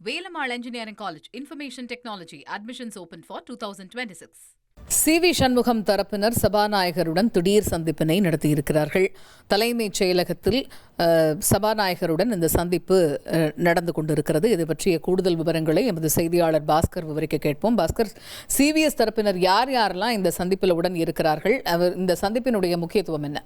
Velamal Engineering College, Information Technology, admissions open for 2026. CV. Shanmugam தரப்பினர் சபாநாயகருடன் திடீர் சந்திப்பினை நடத்தியிருக்கிறார்கள். தலைமைச் செயலகத்தில் சபாநாயகருடன் இந்த சந்திப்பு நடந்து கொண்டிருக்கிறது. இது பற்றிய கூடுதல் விவரங்களை எமது செய்தியாளர் பாஸ்கர் விவரிக்க கேட்போம். பாஸ்கர், சிவிஎஸ் தரப்பினர் யார் யாரெல்லாம் இந்த சந்திப்பில் உடன் இருக்கிறார்கள்? இந்த சந்திப்பினுடைய முக்கியத்துவம் என்ன?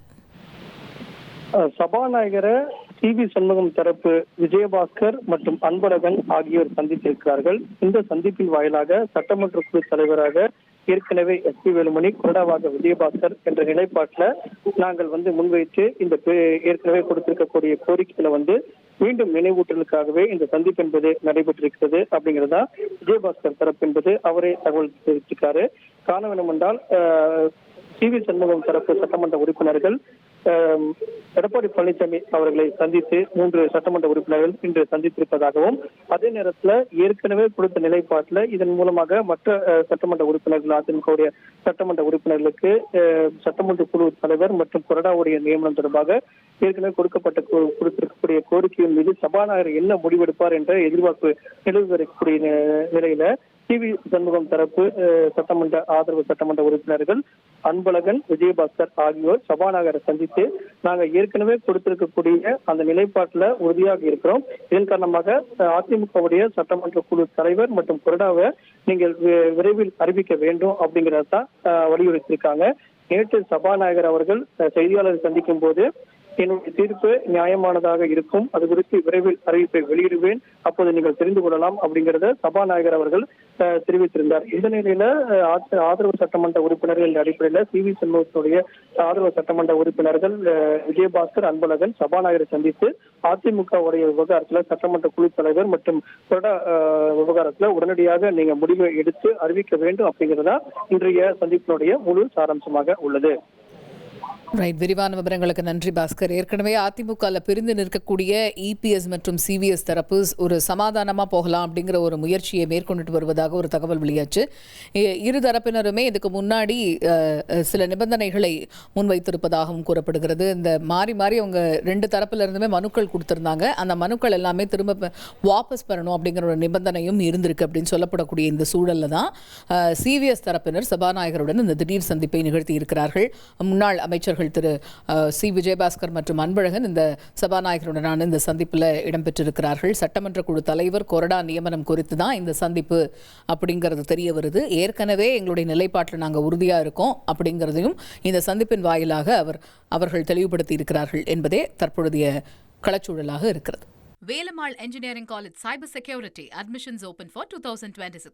சபாநாயகரை சி.வி. சண்முகம் தரப்பு விஜயபாஸ்கர் மற்றும் அன்பழகன் ஆகியோர் சந்தித்திருக்கிறார்கள். இந்த சந்திப்பின் வாயிலாக சட்டமன்ற குழு தலைவராக ஏற்கனவே எஸ்.பி. வேலுமணி, கொறடாவாக விஜயபாஸ்கர் என்ற நிலைப்பாட்டில் நாங்கள் முன்வைத்து இந்த ஏற்கனவே கொடுத்திருக்கக்கூடிய கோரிக்கைகளை மீண்டும் நினைவூட்டலுக்காகவே இந்த சந்திப்பு என்பது நடைபெற்றிருக்கிறது அப்படிங்கிறதா விஜயபாஸ்கர் தரப்பு என்பது அவரே தகவல் தெரிவித்திருக்காரு. காண வேண்டும் என்றால் சி.வி. சண்முகம் தரப்பு சட்டமன்ற உறுப்பினர்கள் எடப்பாடி பழனிசாமி அவர்களை சந்தித்து 3 சட்டமன்ற உறுப்பினர்கள் இன்று சந்தித்திருப்பதாகவும், அதே நேரத்தில் ஏற்கனவே கொடுத்த நிலைப்பாட்டில் இதன் மூலமாக மற்ற சட்டமன்ற உறுப்பினர்கள், அதிமுகவுடைய சட்டமன்ற உறுப்பினர்களுக்கு சட்டமன்ற குழு தலைவர் மற்றும் கொறடாவுடைய நியமனம் தொடர்பாக ஏற்கனவே கொடுத்திருக்கக்கூடிய கோரிக்கையின் மீது சபாநாயகர் என்ன முடிவெடுப்பார் என்ற எதிர்பார்ப்பு நிலவு வரக்கூடிய நிலையில சி.வி. சண்முகம் தரப்பு சட்டமன்ற ஆதரவு சட்டமன்ற உறுப்பினர்கள் அன்பழகன், விஜயபாஸ்கர் ஆகியோர் சபாநாயகரை சந்தித்து நாங்கள் ஏற்கனவே கொடுத்திருக்கக்கூடிய அந்த நிலைப்பாட்டில் உறுதியாக இருக்கிறோம். இதன் காரணமாக அதிமுகவுடைய சட்டமன்ற குழு தலைவர் மற்றும் கொறடாவை நீங்கள் விரைவில் அறிவிக்க வேண்டும் அப்படிங்கிறதான் வலியுறுத்தியிருக்காங்க. நேற்று சபாநாயகர் அவர்கள் செய்தியாளரை சந்திக்கும் போது என்னுடைய தீர்ப்பு நியாயமானதாக இருக்கும், அது குறித்து விரைவில் அறிவிப்பை வெளியிடுவேன், அப்போது நீங்கள் தெரிந்து கொள்ளலாம் அப்படிங்கிறத சபாநாயகர் அவர்கள் தெரிவித்திருந்தார். இந்த நிலையில ஆதரவு சட்டமன்ற உறுப்பினர்கள் அடிப்படையில் சி.வி. சண்முகத்துடைய ஆதரவு சட்டமன்ற உறுப்பினர்கள் விஜயபாஸ்கர், அன்பழகன் சபாநாயகரை சந்தித்து அதிமுக உடைய விவகாரத்துல சட்டமன்ற குழு தலைவர் மற்றும் விவகாரத்துல உடனடியாக நீங்க முடிவை எடுத்து அறிவிக்க வேண்டும் அப்படிங்கிறதா இன்றைய சந்திப்பினுடைய முழு சாராம்சமாக உள்ளது. ரைட், விரிவான விவரங்களுக்கு நன்றி பாஸ்கர். ஏற்கனவே அதிமுகவில் பிரிந்து நிற்கக்கூடிய இபிஎஸ் மற்றும் சிவிஎஸ் தரப்பு ஒரு சமாதானமாக போகலாம் அப்படிங்கிற ஒரு முயற்சியை மேற்கொண்டுட்டு வருவதாக ஒரு தகவல் வெளியாச்சு. இரு தரப்பினருமே இதுக்கு முன்னாடி சில நிபந்தனைகளை முன்வைத்திருப்பதாகவும் கூறப்படுகிறது. இந்த மாறி மாறி அவங்க 2 தரப்பிலிருந்துமே மனுக்கள் கொடுத்திருந்தாங்க. அந்த மனுக்கள் எல்லாமே திரும்ப வாபஸ் பெறணும் அப்படிங்கிற ஒரு நிபந்தனையும் இருந்திருக்கு அப்படின்னு சொல்லப்படக்கூடிய இந்த சூழலில் தான் சிவிஎஸ் தரப்பினர் சபாநாயகருடன் இந்த திடீர் சந்திப்பை நிகழ்த்தி இருக்கிறார்கள். முன்னாள் அமைச்சர் திரு சி. விஜயபாஸ்கர் மற்றும் அன்பழகன் இந்த சபாநாயகருடனான இந்த சந்திப்பில் இடம்பெற்றிருக்கிறார்கள். சட்டமன்ற குழு தலைவர் கொறடா நியமனம் குறித்து தான் இந்த சந்திப்பு அப்படிங்கிறது தெரிய வருது. ஏற்கனவே எங்களுடைய நிலைப்பாட்டில் நாங்கள் உறுதியாக இருக்கோம் அப்படிங்கிறதையும் இந்த சந்திப்பின் வாயிலாக அவர்கள் தெளிவுபடுத்தி இருக்கிறார்கள் என்பதே தற்பொழுதைய களச்சூழலாக இருக்கிறது. Velamal Engineering College, Cyber Security, admissions open for 2026.